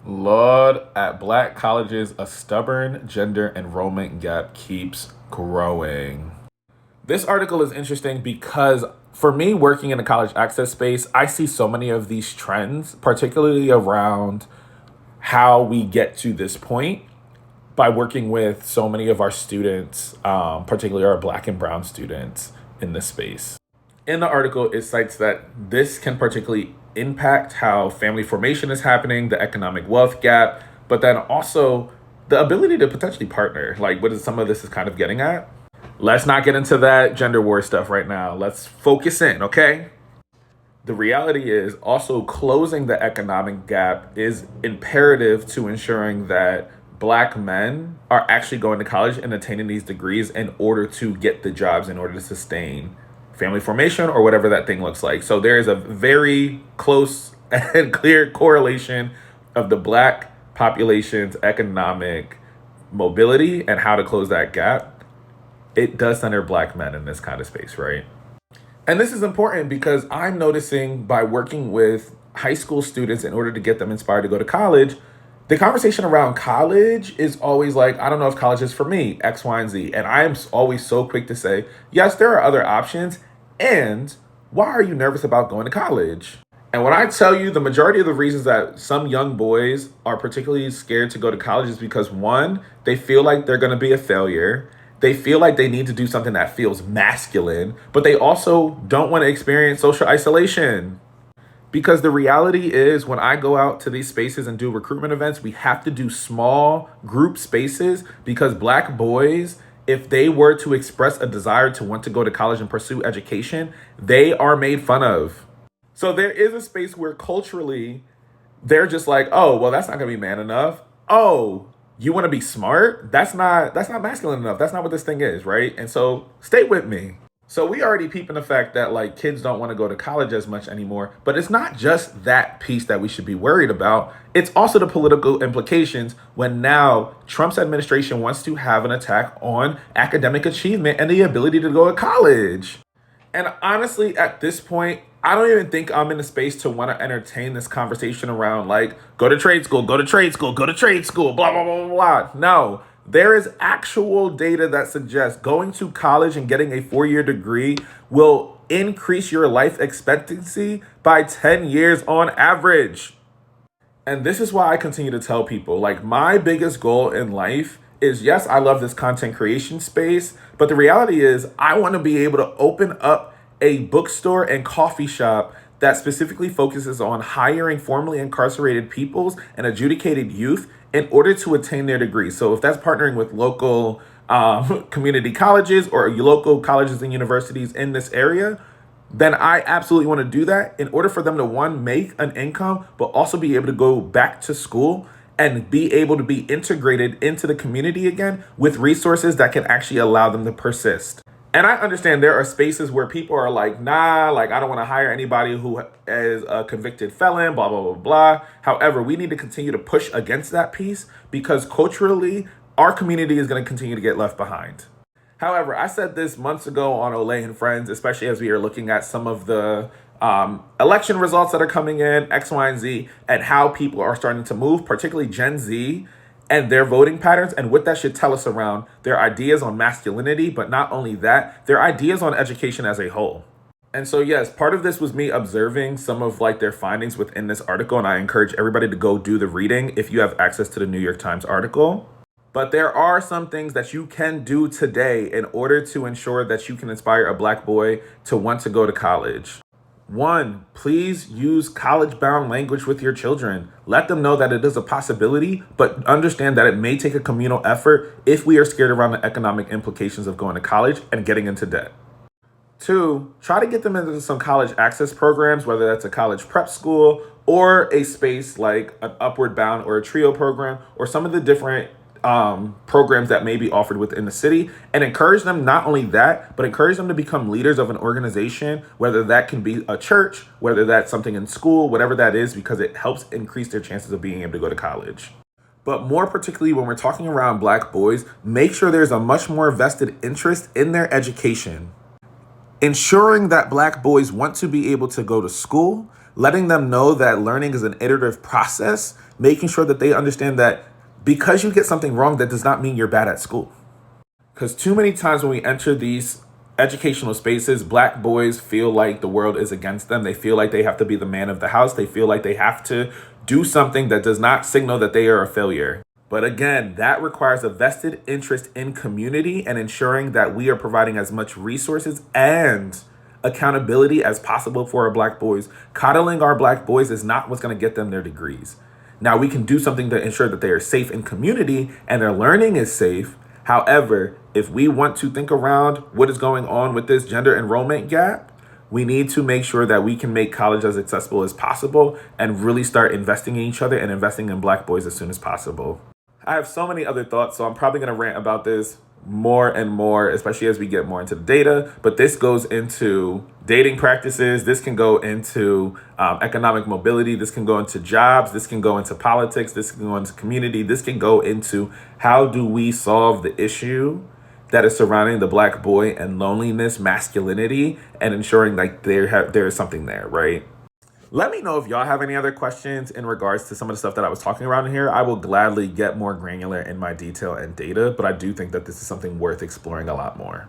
Lord, at black colleges, a stubborn gender enrollment gap keeps growing. This article is interesting because for me, working in the college access space, I see so many of these trends, particularly around how we get to this point by working with so many of our students, particularly our black and brown students in this space. In the article, it cites that this can particularly impact how family formation is happening, the economic wealth gap, but then also the ability to potentially partner. Like, what is some of this is kind of getting at? Let's not get into that gender war stuff right now. Let's focus in, okay? The reality is also closing the economic gap is imperative to ensuring that black men are actually going to college and attaining these degrees in order to get the jobs, in order to sustain family formation or whatever that thing looks like. So there is a very close and clear correlation of the black population's economic mobility and how to close that gap. It does center black men in this kind of space, right? And this is important because I'm noticing by working with high school students in order to get them inspired to go to college, the conversation around college is always like, I don't know if college is for me, X, Y, and Z. And I am always so quick to say, yes, there are other options. And why are you nervous about going to college? And when I tell you the majority of the reasons that some young boys are particularly scared to go to college is because, one, they feel like they're going to be a failure. They feel like they need to do something that feels masculine, but they also don't want to experience social isolation. Because the reality is, when I go out to these spaces and do recruitment events, we have to do small group spaces because black boys, if they were to express a desire to want to go to college and pursue education, they are made fun of. So there is a space where culturally they're just like, oh, well, that's not gonna be man enough. Oh, you want to be smart? That's not masculine enough. That's not what this thing is, right? And so stay with me. So we already peeping the fact that like kids don't want to go to college as much anymore, but it's not just that piece that we should be worried about. It's also the political implications when now Trump's administration wants to have an attack on academic achievement and the ability to go to college. And honestly, at this point, I don't even think I'm in a space to want to entertain this conversation around like, go to trade school, go to trade school, go to trade school, blah, blah, blah, blah, blah. No, there is actual data that suggests going to college and getting a 4-year degree will increase your life expectancy by 10 years on average. And this is why I continue to tell people, like, my biggest goal in life is, yes, I love this content creation space, but the reality is I want to be able to open up a bookstore and coffee shop that specifically focuses on hiring formerly incarcerated peoples and adjudicated youth in order to attain their degrees. So if that's partnering with local community colleges or local colleges and universities in this area, then I absolutely want to do that in order for them to, one, make an income, but also be able to go back to school and be able to be integrated into the community again with resources that can actually allow them to persist. And I understand there are spaces where people are like, nah, like I don't want to hire anybody who is a convicted felon, blah, blah, blah, blah. However, we need to continue to push against that piece because culturally, our community is going to continue to get left behind. However, I said this months ago on Olay and Friends, especially as we are looking at some of the election results that are coming in, X, Y, and Z, and how people are starting to move, particularly Gen Z, and their voting patterns and what that should tell us around their ideas on masculinity, but not only that, their ideas on education as a whole. And so, yes, part of this was me observing some of like their findings within this article, and I encourage everybody to go do the reading if you have access to the New York Times article. But there are some things that you can do today in order to ensure that you can inspire a black boy to want to go to college. One, please use college-bound language with your children. Let them know that it is a possibility, but understand that it may take a communal effort if we are scared around the economic implications of going to college and getting into debt. Two, try to get them into some college access programs, whether that's a college prep school or a space like an Upward Bound or a TRIO program or some of the different programs that may be offered within the city, and encourage them not only that, but encourage them to become leaders of an organization, whether that can be a church, whether that's something in school, whatever that is, because it helps increase their chances of being able to go to college. But more particularly when we're talking around black boys, make sure there's a much more vested interest in their education. Ensuring that black boys want to be able to go to school, letting them know that learning is an iterative process, making sure that they understand that because you get something wrong, that does not mean you're bad at school. Because too many times when we enter these educational spaces, Black boys feel like the world is against them. They feel like they have to be the man of the house. They feel like they have to do something that does not signal that they are a failure. But again, that requires a vested interest in community and ensuring that we are providing as much resources and accountability as possible for our Black boys. Coddling our Black boys is not what's going to get them their degrees. Now, we can do something to ensure that they are safe in community and their learning is safe. However, if we want to think around what is going on with this gender enrollment gap, we need to make sure that we can make college as accessible as possible and really start investing in each other and investing in Black boys as soon as possible. I have so many other thoughts, so I'm probably going to rant about this more and more, especially as we get more into the data. But this goes into dating practices. This can go into economic mobility. This can go into jobs. This can go into politics. This can go into community. This can go into how do we solve the issue that is surrounding the Black boy and loneliness, masculinity, and ensuring like there is something there, right? Let me know if y'all have any other questions in regards to some of the stuff that I was talking about in here. I will gladly get more granular in my detail and data, but I do think that this is something worth exploring a lot more.